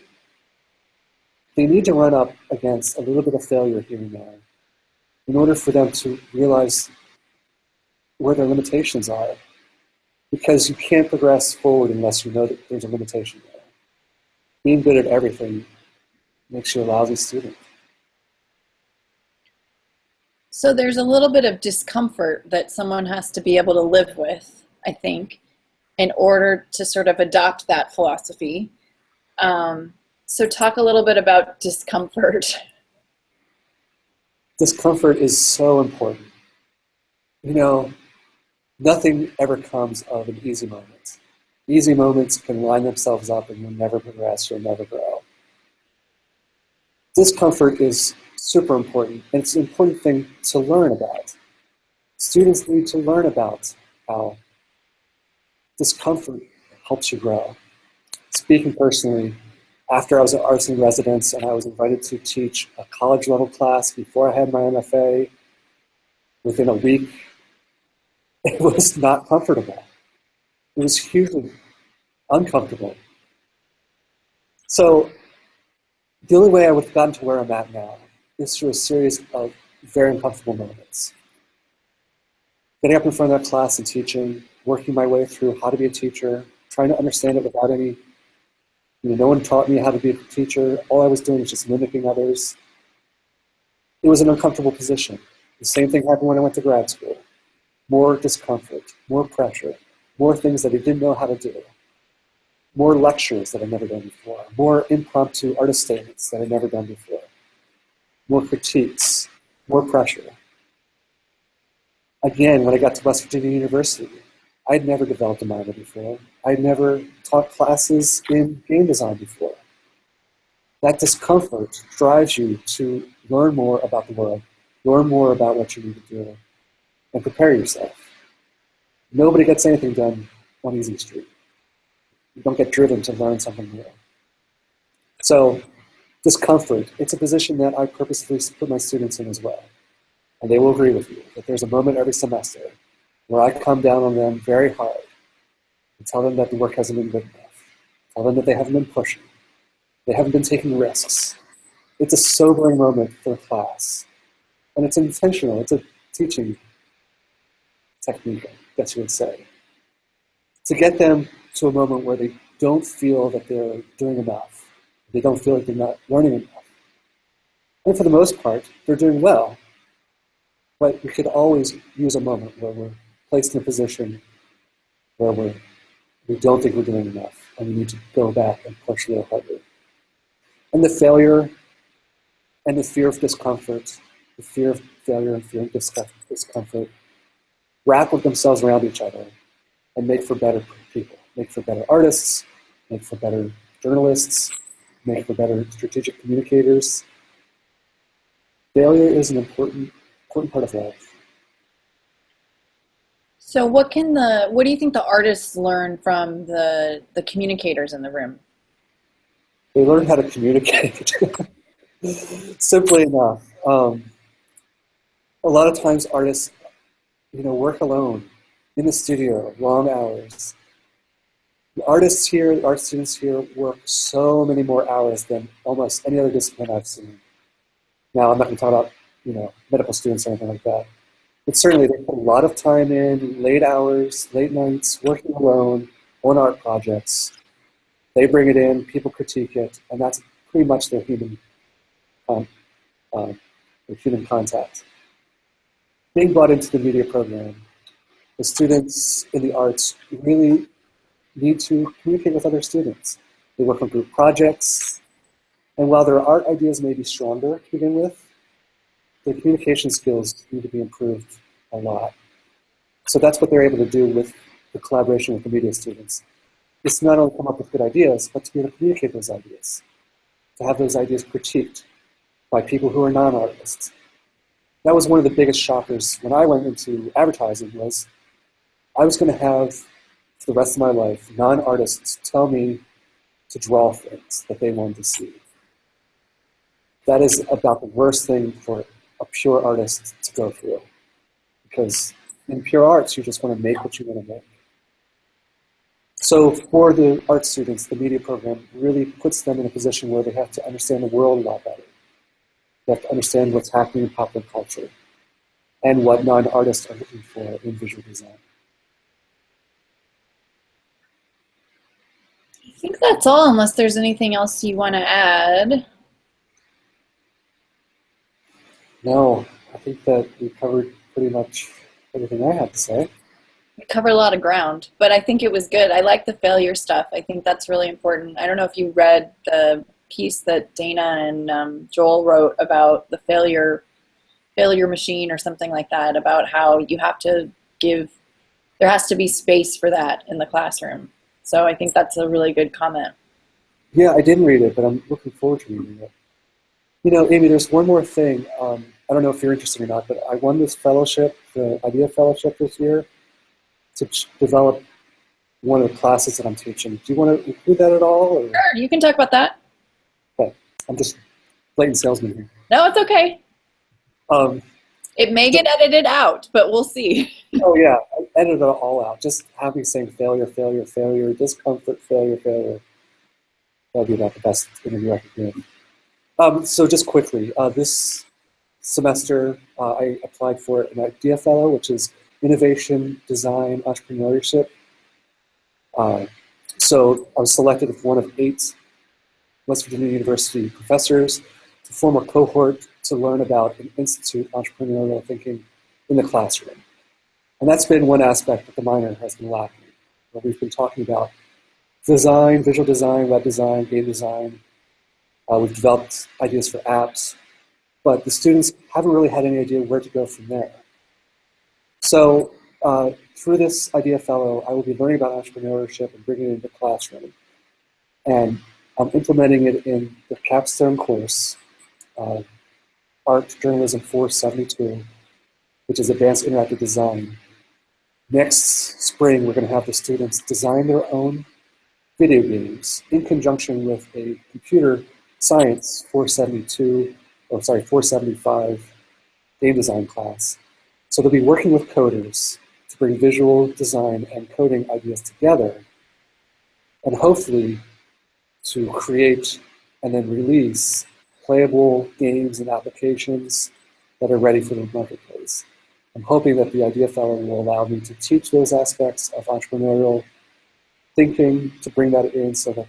They need to run up against a little bit of failure here and there in order for them to realize where their limitations are. Because you can't progress forward unless you know that there's a limitation there. Being good at everything makes you a lousy student. So there's a little bit of discomfort that someone has to be able to live with, I think, in order to sort of adopt that philosophy. So talk a little bit about discomfort. Discomfort is so important. Nothing ever comes of an easy moment. Easy moments can line themselves up and you'll never progress, you'll never grow. Discomfort is super important, and it's an important thing to learn about. Students need to learn about how discomfort helps you grow. Speaking personally, after I was an arts in residence and I was invited to teach a college level class before I had my MFA, within a week, it was not comfortable. It was hugely uncomfortable. So the only way I would have gotten to where I'm at now is through a series of very uncomfortable moments. Getting up in front of that class and teaching, working my way through how to be a teacher, trying to understand it without any, no one taught me how to be a teacher. All I was doing was just mimicking others. It was an uncomfortable position. The same thing happened when I went to grad school. More discomfort, more pressure, more things that I didn't know how to do, more lectures that I'd never done before, more impromptu artist statements that I'd never done before, more critiques, more pressure. Again, when I got to West Virginia University, I'd never developed a minor before. I'd never taught classes in game design before. That discomfort drives you to learn more about the world, learn more about what you need to do, and prepare yourself. Nobody gets anything done on easy street. You don't get driven to learn something new. So discomfort, it's a position that I purposefully put my students in as well. And they will agree with you that there's a moment every semester where I come down on them very hard and tell them that the work hasn't been good enough. Tell them that they haven't been pushing. They haven't been taking risks. It's a sobering moment for the class. And it's intentional. It's a teaching technique, I guess you would say. To get them to a moment where they don't feel that they're doing enough. They don't feel like they're not learning enough. And for the most part, they're doing well. But we could always use a moment where we're placed in a position where we don't think we're doing enough, and we need to go back and push a little harder. And the failure and the fear of discomfort the fear of failure and fear of discomfort, wrap themselves around each other, and make for better people, make for better artists, make for better journalists, make for better strategic communicators. Failure is an important part of life. So what do you think the artists learn from the communicators in the room? They learn how to communicate. Simply enough. A lot of times artists, work alone in the studio, long hours. The artists here, the art students here work so many more hours than almost any other discipline I've seen. Now, I'm not going to talk about, medical students or anything like that. But certainly they put a lot of time in, late hours, late nights, working alone on art projects. They bring it in, people critique it, and that's pretty much their human contact. Being brought into the media program, the students in the arts really need to communicate with other students. They work on group projects, and while their art ideas may be stronger to begin with, their communication skills need to be improved a lot. So that's what they're able to do with the collaboration with the media students. It's not only come up with good ideas, but to be able to communicate those ideas, to have those ideas critiqued by people who are non-artists. That was one of the biggest shockers when I went into advertising was I was going to have, for the rest of my life, non-artists tell me to draw things that they wanted to see. That is about the worst thing for a pure artist to go through. Because in pure arts, you just want to make what you want to make. So for the art students, the media program really puts them in a position where they have to understand the world a lot better. They have to understand what's happening in popular culture and what non-artists are looking for in visual design. I think that's all, unless there's anything else you want to add. No, I think that we covered pretty much everything I had to say. We covered a lot of ground, but I think it was good. I like the failure stuff. I think that's really important. I don't know if you read the piece that Dana and Joel wrote about the failure machine or something like that, about how you have to there has to be space for that in the classroom. So I think that's a really good comment. Yeah, I didn't read it, but I'm looking forward to reading it. Amy, there's one more thing. I don't know if you're interested or not, but I won this fellowship, the IDEA Fellowship this year, to develop one of the classes that I'm teaching. Do you want to include that at all? Or? Sure, you can talk about that. Okay, I'm just blatant salesman here. No, it's okay. It may get edited out, but we'll see. Oh yeah, I edited it all out. Just having saying failure, failure, failure, discomfort, failure, failure. That'd be about the best interview I could give. So just quickly, this semester I applied for an IDEA Fellow, which is Innovation, Design, Entrepreneurship. So I was selected as one of 8 West Virginia University professors to form a cohort to learn about and institute entrepreneurial thinking in the classroom. And that's been one aspect that the minor has been lacking. Where we've been talking about design, visual design, web design, game design. We've developed ideas for apps, but the students haven't really had any idea where to go from there. So through this IDEA Fellow, I will be learning about entrepreneurship and bringing it into the classroom. And I'm implementing it in the capstone course, Art Journalism 472, which is Advanced Interactive Design. Next spring, we're going to have the students design their own video games in conjunction with a computer science 475 game design class. So they'll be working with coders to bring visual design and coding ideas together, and hopefully to create and then release playable games and applications that are ready for the marketplace. I'm hoping that the IDEA Fellow will allow me to teach those aspects of entrepreneurial thinking, to bring that in so that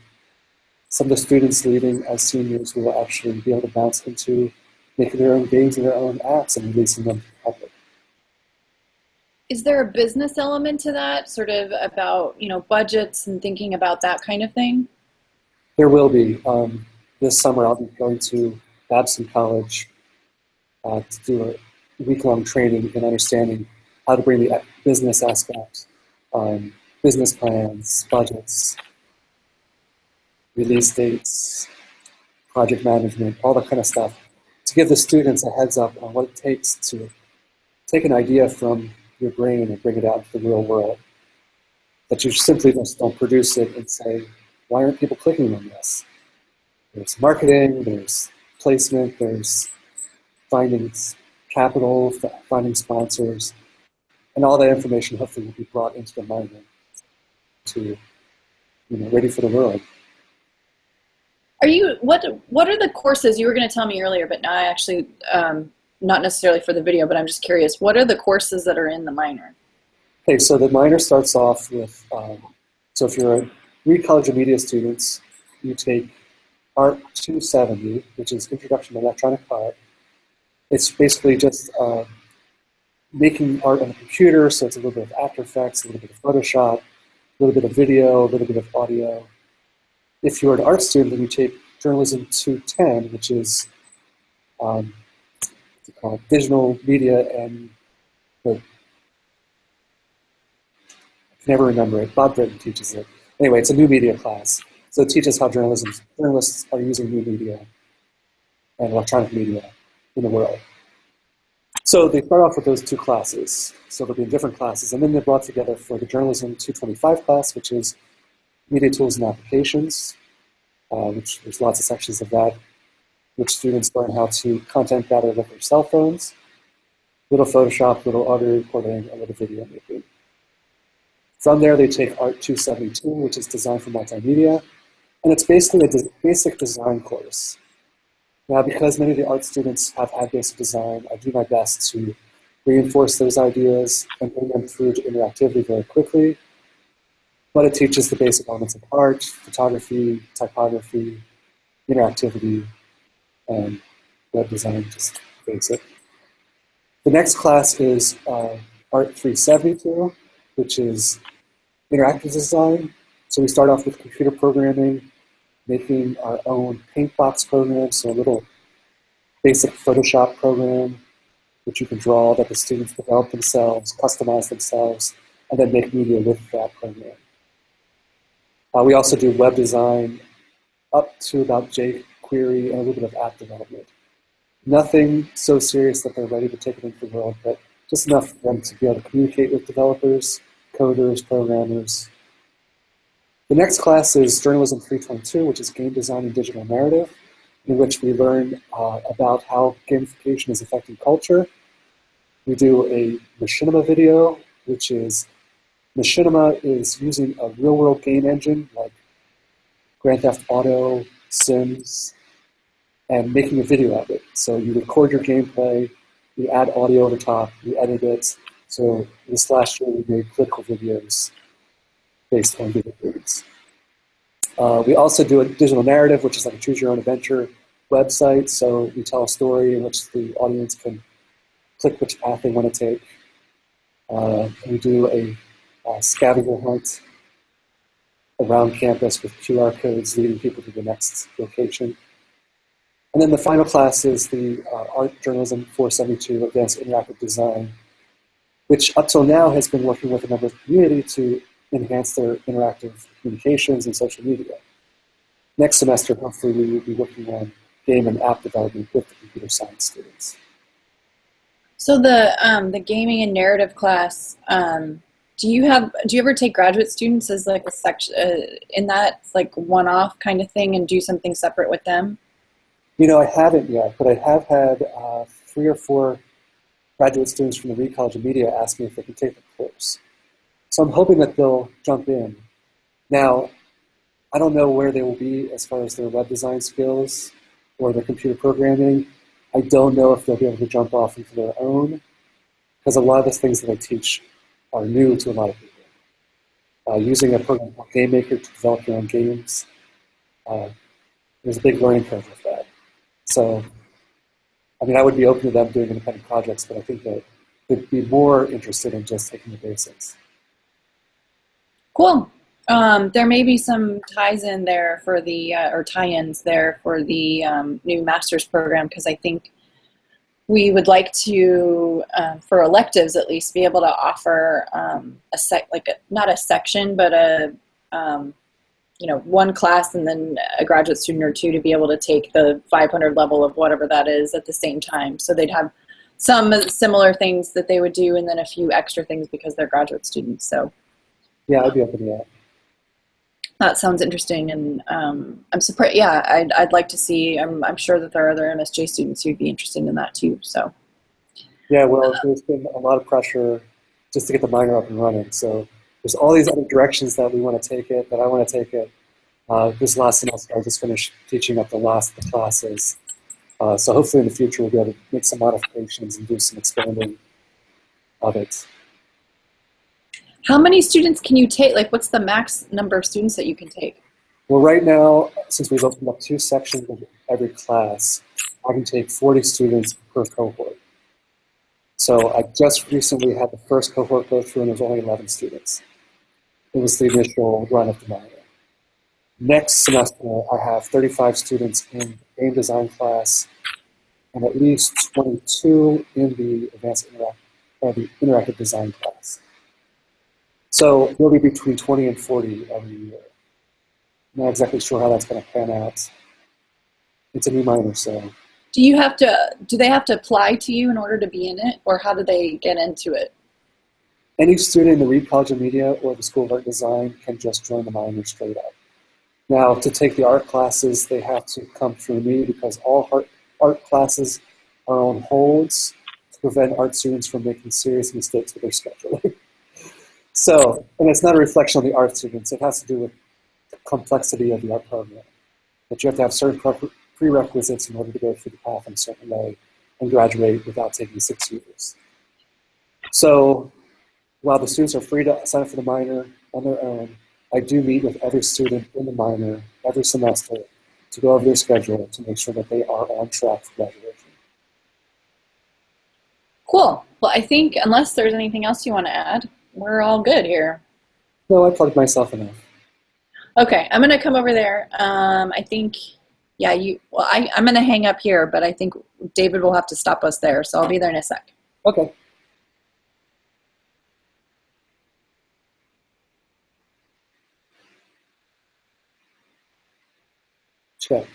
some of the students leaving as seniors will actually be able to bounce into making their own games and their own apps and releasing them to the public. Is there a business element to that, sort of about, budgets and thinking about that kind of thing? There will be. This summer I'll be going to Babson College to do a week-long training in understanding how to bring the business aspect, business plans, budgets, release dates, project management, all that kind of stuff, to give the students a heads up on what it takes to take an idea from your brain and bring it out into the real world. That you simply just don't produce it and say, why aren't people clicking on this? There's marketing, there's placement, there's finding capital, finding sponsors, and all that information hopefully will be brought into the minor to, ready for the world. Are you, what are the courses, you were going to tell me earlier, but now I actually, not necessarily for the video, but I'm just curious, what are the courses that are in the minor? Okay, so the minor starts off with, so if you're a Reed College of Media students, you take Art 270, which is Introduction to Electronic Art. It's basically just making art on a computer, so it's a little bit of After Effects, a little bit of Photoshop, a little bit of video, a little bit of audio. If you're an art student, then you take Journalism 210, which is what's it called? Digital media and I can never remember it. Bob Britton teaches it. Anyway, it's a new media class. So it teaches how journalists are using new media and electronic media in the world. So they start off with those two classes. So they'll be in different classes. And then they're brought together for the Journalism 225 class, which is Media Tools and Applications, which there's lots of sections of that, which students learn how to content gather with their cell phones, little Photoshop, little audio recording, a little video making. From there, they take Art 272, which is Design for Multimedia, and it's basically a basic design course. Now, because many of the art students have had basic design, I do my best to reinforce those ideas and bring them through to interactivity very quickly. But it teaches the basic elements of art, photography, typography, interactivity, and web design, just basic. The next class is Art 372, which is interactive design. So we start off with computer programming, making our own Paintbox program, so a little basic Photoshop program, which you can draw, that the students develop themselves, customize themselves, and then make media with that program. We also do web design up to about jQuery and a little bit of app development. Nothing so serious that they're ready to take it into the world, but just enough for them to be able to communicate with developers, coders, programmers. The next class is Journalism 322, which is Game Design and Digital Narrative, in which we learn about how gamification is affecting culture. We do a machinima video, which is, machinima is using a real-world game engine like Grand Theft Auto, Sims, and making a video of it. So you record your gameplay, you add audio over top, you edit it. So this last year we made political videos based on video games. We also do a digital narrative, which is like a choose-your-own-adventure website. So we tell a story in which the audience can click which path they want to take. We do a scavenger hunt around campus with QR codes leading people to the next location. And then the final class is the Art Journalism 472, Advanced Interactive Design, which up till now has been working with a member of the community to enhance their interactive communications and social media. Next semester, hopefully, we will be working on game and app development with the computer science students. So the gaming and narrative class, do you ever take graduate students as like a section in that, like one-off kind of thing, and do something separate with them? You know, I haven't yet, but I have had 3 or 4 graduate students from the Reed College of Media ask me if they can take the course. So I'm hoping that they'll jump in. Now, I don't know where they will be as far as their web design skills or their computer programming. I don't know if they'll be able to jump off into their own, because a lot of the things that I teach are new to a lot of people. Using a program called Game Maker to develop your own games, there's a big learning curve with that. So, I mean, I would be open to them doing independent projects, but I think that they'd be more interested in just taking the basics. Cool. There may be some ties in there for the, or tie-ins there for the new master's program, because I think we would like to, for electives at least, be able to offer not a section, but one class and then a graduate student or two to be able to take the 500 level of whatever that is at the same time. So they'd have some similar things that they would do and then a few extra things because they're graduate students. So Yeah, I'd be open to that. that sounds interesting, and I'm surprised. Yeah, I'd like to see. I'm sure that there are other MSJ students who'd be interested in that too. So Yeah, well, there's been a lot of pressure just to get the minor up and running. So there's all these other directions that we want to take it, that I want to take it. This last semester, I just finished teaching up the last of the classes. So hopefully in the future, we'll be able to make some modifications and do some expanding of it. how many students can you take? Like, what's the max number of students that you can take? Well, right now, since we've opened up 2 sections of every class, I can take 40 students per cohort. So I just recently had the first cohort go through, and there's only 11 students. It was the initial run of the minor. Next semester, I have 35 students in the game design class, and at least 22 in the the interactive design class. So we'll be between 20 and 40 every year. Not exactly sure how that's going to pan out. It's a new minor, so. Do they have to apply to you in order to be in it, or how do they get into it? Any student in the Reed College of Media or the School of Art Design can just join the minor straight up. Now, to take the art classes, they have to come through me because all art classes are on holds to prevent art students from making serious mistakes with their scheduling. So, and it's not a reflection on the art students. It has to do with the complexity of the art program. But you have to have certain prerequisites in order to go through the path in a certain way and graduate without taking 6 years. So while the students are free to sign up for the minor on their own, I do meet with every student in the minor every semester to go over their schedule to make sure that they are on track for graduation. Cool. Well, I think unless there's anything else you want to add, we're all good here. No, I plugged myself enough. Okay, I'm gonna come over there. I think, yeah, I'm gonna hang up here, but I think David will have to stop us there, so I'll be there in a sec. Okay. Check.